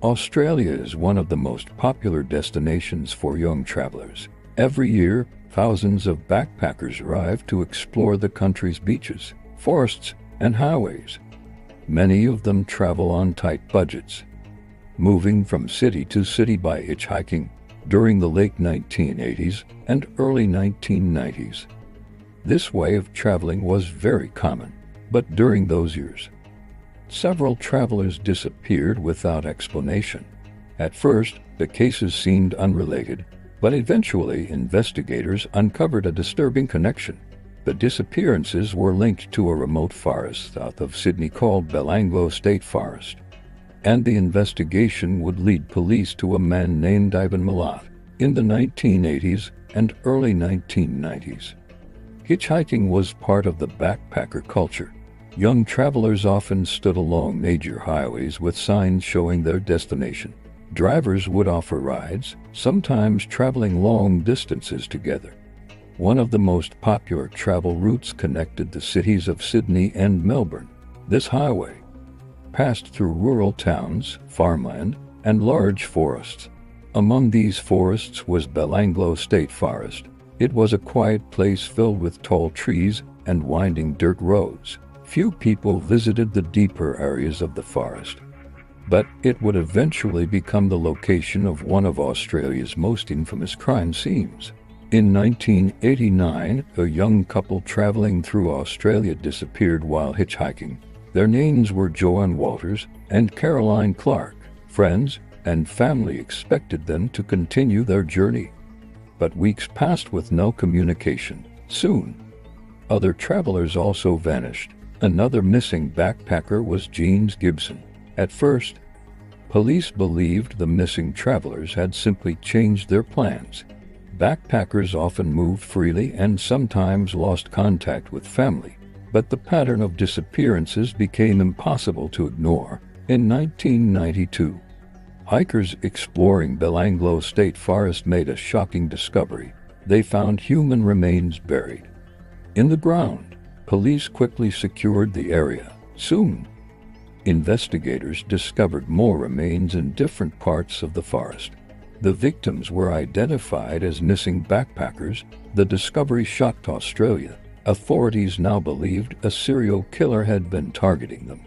Australia is one of the most popular destinations for young travelers. Every year, thousands of backpackers arrive to explore the country's beaches, forests, and highways. Many of them travel on tight budgets, moving from city to city by hitchhiking during the late 1980s and early 1990s. This way of traveling was very common, but during those years, several travelers disappeared without explanation. At first, the cases seemed unrelated, but eventually investigators uncovered a disturbing connection. The disappearances were linked to a remote forest south of Sydney called Belanglo State Forest, and the investigation would lead police to a man named Ivan Milat in the 1980s and early 1990s. Hitchhiking was part of the backpacker culture. Young travelers often stood along major highways with signs showing their destination. Drivers would offer rides, sometimes traveling long distances together. One of the most popular travel routes connected the cities of Sydney and Melbourne. This highway passed through rural towns, farmland, and large forests. Among these forests was Belanglo State Forest. It was a quiet place filled with tall trees and winding dirt roads. Few people visited the deeper areas of the forest, but it would eventually become the location of one of Australia's most infamous crime scenes. In 1989, a young couple traveling through Australia disappeared while hitchhiking. Their names were Joanne Walters and Caroline Clark. Friends and family expected them to continue their journey, but weeks passed with no communication. Soon, other travelers also vanished. Another missing backpacker was James Gibson. At first, police believed the missing travelers had simply changed their plans. Backpackers often moved freely and sometimes lost contact with family, but the pattern of disappearances became impossible to ignore. In 1992, hikers exploring Belanglo State Forest made a shocking discovery. They found human remains buried in the ground. Police quickly secured the area. Soon, investigators discovered more remains in different parts of the forest. The victims were identified as missing backpackers. The discovery shocked Australia. Authorities now believed a serial killer had been targeting them.